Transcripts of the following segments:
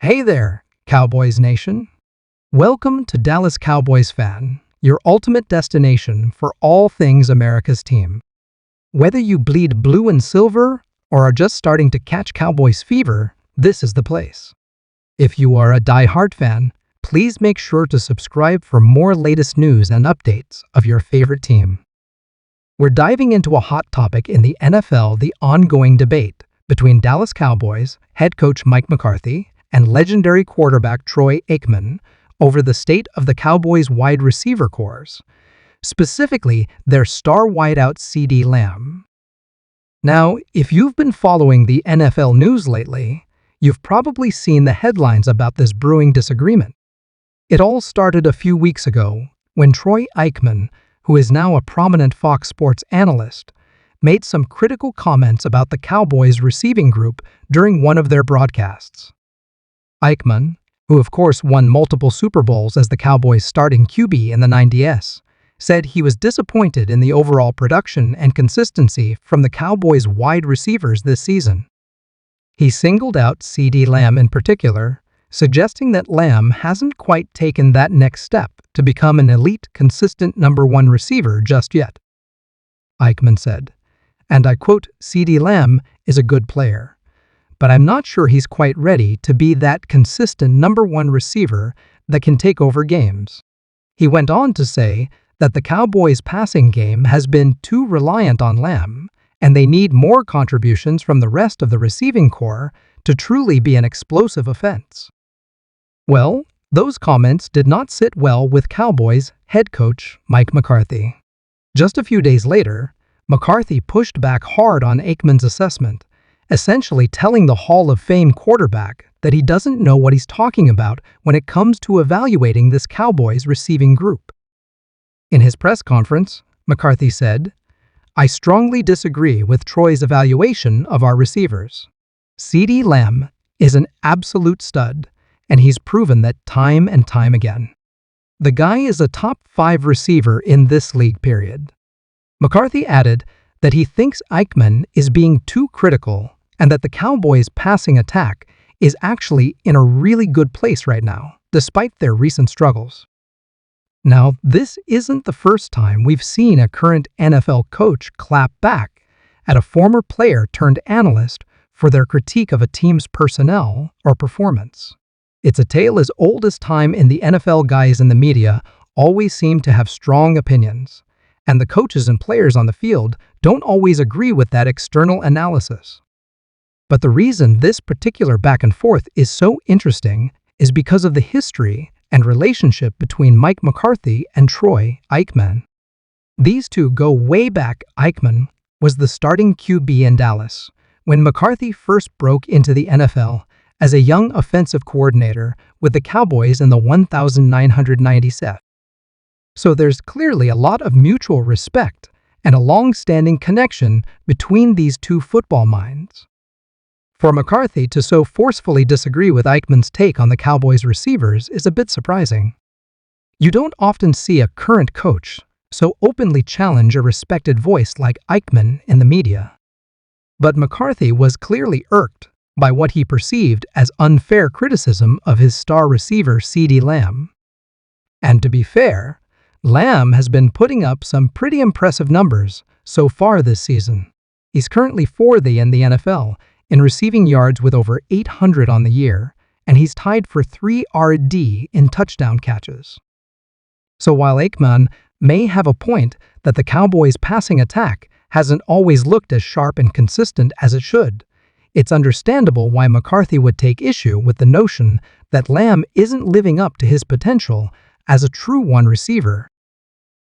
Hey there, Cowboys Nation. Welcome to Dallas Cowboys Fan, your ultimate destination for all things America's team. Whether you bleed blue and silver or are just starting to catch Cowboys fever, this is the place. If you are a die-hard fan, please make sure to subscribe for more latest news and updates of your favorite team. We're diving into a hot topic in the NFL, the ongoing debate between Dallas Cowboys head coach Mike McCarthy and legendary quarterback Troy Aikman over the state of the Cowboys' wide receiver corps, specifically their star wideout CeeDee Lamb. Now, if you've been following the NFL news lately, you've probably seen the headlines about this brewing disagreement. It all started a few weeks ago when Troy Aikman, who is now a prominent Fox Sports analyst, made some critical comments about the Cowboys' receiving group during one of their broadcasts. Aikman, who of course won multiple Super Bowls as the Cowboys' starting QB in the 90s, said he was disappointed in the overall production and consistency from the Cowboys' wide receivers this season. He singled out CeeDee Lamb in particular, suggesting that Lamb hasn't quite taken that next step to become an elite, consistent number one receiver just yet. Aikman said, and I quote, "CeeDee Lamb is a good player, but I'm not sure he's quite ready to be that consistent number one receiver that can take over games." He went on to say that the Cowboys' passing game has been too reliant on Lamb, and they need more contributions from the rest of the receiving corps to truly be an explosive offense. Well, those comments did not sit well with Cowboys head coach Mike McCarthy. Just a few days later, McCarthy pushed back hard on Aikman's assessment, essentially telling the Hall of Fame quarterback that he doesn't know what he's talking about when it comes to evaluating this Cowboys receiving group. In his press conference, McCarthy said, "I strongly disagree with Troy's evaluation of our receivers. CeeDee Lamb is an absolute stud, and he's proven that time and time again. The guy is a top 5 receiver in this league, period." McCarthy added that he thinks Aikman is being too critical and that the Cowboys' passing attack is actually in a really good place right now, despite their recent struggles. Now, this isn't the first time we've seen a current NFL coach clap back at a former player turned analyst for their critique of a team's personnel or performance. It's a tale as old as time in the NFL. Guys in the media always seem to have strong opinions, and the coaches and players on the field don't always agree with that external analysis. But the reason this particular back and forth is so interesting is because of the history and relationship between Mike McCarthy and Troy Aikman. These two go way back. Aikman was the starting QB in Dallas when McCarthy first broke into the NFL as a young offensive coordinator with the Cowboys in the 1997. So there's clearly a lot of mutual respect and a long-standing connection between these two football minds. For McCarthy to so forcefully disagree with Aikman's take on the Cowboys' receivers is a bit surprising. You don't often see a current coach so openly challenge a respected voice like Aikman in the media. But McCarthy was clearly irked by what he perceived as unfair criticism of his star receiver CeeDee Lamb. And to be fair, Lamb has been putting up some pretty impressive numbers so far this season. He's currently 4th in the NFL in receiving yards with over 800 on the year, and he's tied for 3 RD in touchdown catches. So while Aikman may have a point that the Cowboys' passing attack hasn't always looked as sharp and consistent as it should, it's understandable why McCarthy would take issue with the notion that Lamb isn't living up to his potential as a true one receiver.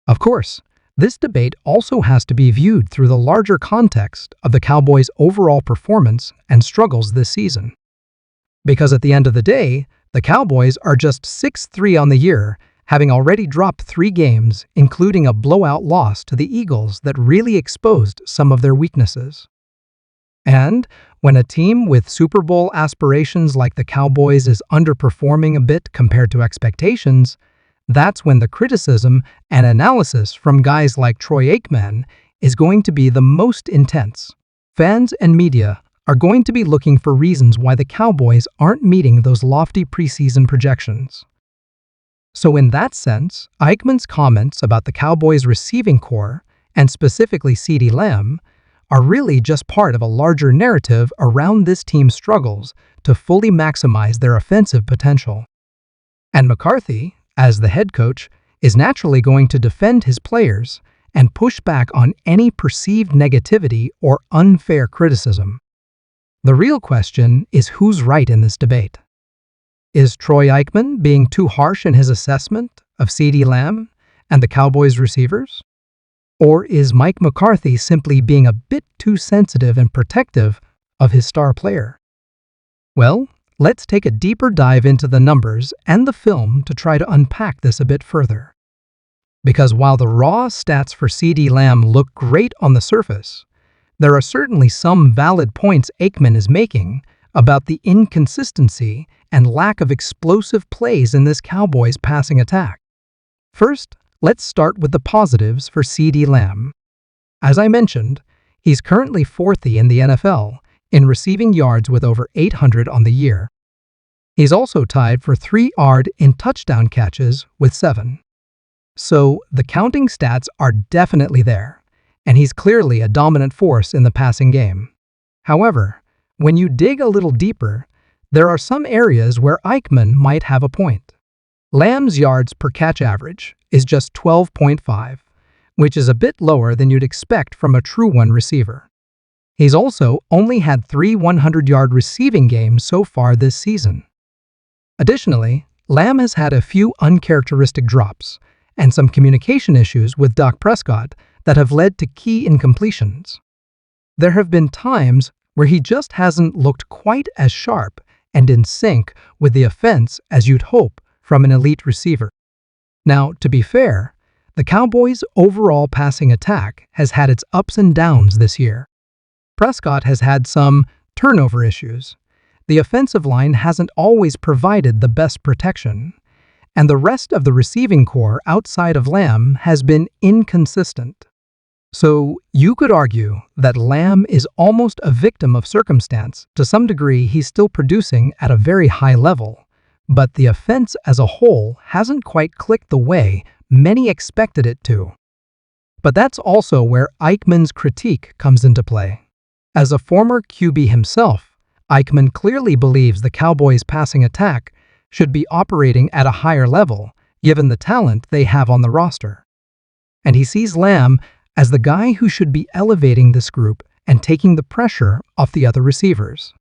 Of course, this debate also has to be viewed through the larger context of the Cowboys' overall performance and struggles this season. Because at the end of the day, the Cowboys are just 6-3 on the year, having already dropped 3 games, including a blowout loss to the Eagles that really exposed some of their weaknesses. And when a team with Super Bowl aspirations like the Cowboys is underperforming a bit compared to expectations, that's when the criticism and analysis from guys like Troy Aikman is going to be the most intense. Fans and media are going to be looking for reasons why the Cowboys aren't meeting those lofty preseason projections. So in that sense, Aikman's comments about the Cowboys' receiving core, and specifically CeeDee Lamb, are really just part of a larger narrative around this team's struggles to fully maximize their offensive potential. And McCarthy, as the head coach, is naturally going to defend his players and push back on any perceived negativity or unfair criticism. The real question is who's right in this debate. Is Troy Aikman being too harsh in his assessment of CeeDee Lamb and the Cowboys' receivers? Or is Mike McCarthy simply being a bit too sensitive and protective of his star player? Well, let's take a deeper dive into the numbers and the film to try to unpack this a bit further. Because while the raw stats for CeeDee Lamb look great on the surface, there are certainly some valid points Aikman is making about the inconsistency and lack of explosive plays in this Cowboys passing attack. First, let's start with the positives for CeeDee Lamb. As I mentioned, he's currently fourth in the NFL in receiving yards with over 800 on the year. He's also tied for 3rd in touchdown catches with 7. So the counting stats are definitely there, and he's clearly a dominant force in the passing game. However, when you dig a little deeper, there are some areas where Aikman might have a point. Lamb's yards per catch average is just 12.5, which is a bit lower than you'd expect from a true one receiver. He's also only had 3 100-yard receiving games so far this season. Additionally, Lamb has had a few uncharacteristic drops and some communication issues with Dak Prescott that have led to key incompletions. There have been times where he just hasn't looked quite as sharp and in sync with the offense as you'd hope from an elite receiver. Now, to be fair, the Cowboys' overall passing attack has had its ups and downs this year. Prescott has had some turnover issues. The offensive line hasn't always provided the best protection, and the rest of the receiving core outside of Lamb has been inconsistent. So you could argue that Lamb is almost a victim of circumstance. To some degree, he's still producing at a very high level, but the offense as a whole hasn't quite clicked the way many expected it to. But that's also where Aikman's critique comes into play. As a former QB himself, Aikman clearly believes the Cowboys' passing attack should be operating at a higher level, given the talent they have on the roster. And he sees Lamb as the guy who should be elevating this group and taking the pressure off the other receivers.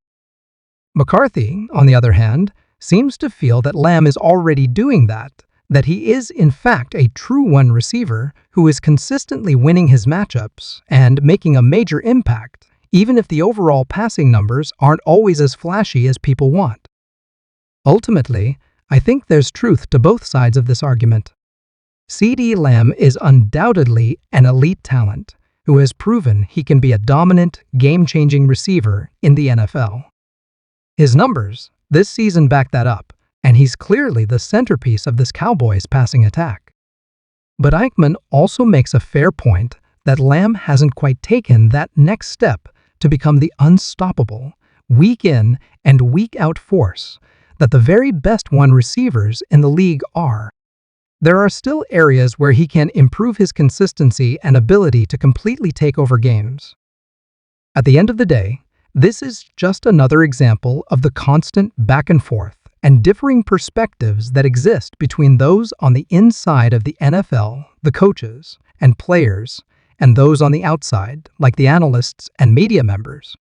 McCarthy, on the other hand, seems to feel that Lamb is already doing that he is in fact a true one receiver who is consistently winning his matchups and making a major impact, even if the overall passing numbers aren't always as flashy as people want. Ultimately, I think there's truth to both sides of this argument. CeeDee Lamb is undoubtedly an elite talent who has proven he can be a dominant, game-changing receiver in the NFL. His numbers this season back that up, and he's clearly the centerpiece of this Cowboys passing attack. But Aikman also makes a fair point that Lamb hasn't quite taken that next step to become the unstoppable, week-in and week-out force that the very best one receivers in the league are. There are still areas where he can improve his consistency and ability to completely take over games. At the end of the day, this is just another example of the constant back and forth and differing perspectives that exist between those on the inside of the NFL, the coaches and players, and those on the outside, like the analysts and media members.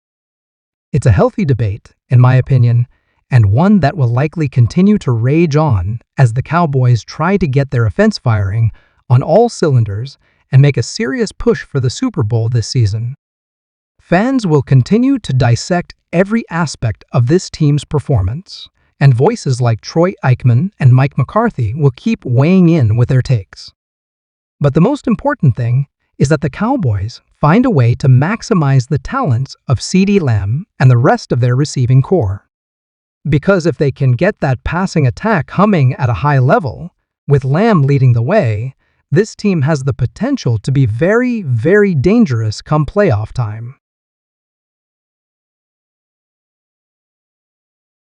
It's a healthy debate, in my opinion, and one that will likely continue to rage on as the Cowboys try to get their offense firing on all cylinders and make a serious push for the Super Bowl this season. Fans will continue to dissect every aspect of this team's performance, and voices like Troy Aikman and Mike McCarthy will keep weighing in with their takes. But the most important thing is that the Cowboys find a way to maximize the talents of CeeDee Lamb and the rest of their receiving core. Because if they can get that passing attack humming at a high level, with Lamb leading the way, this team has the potential to be very, very dangerous come playoff time.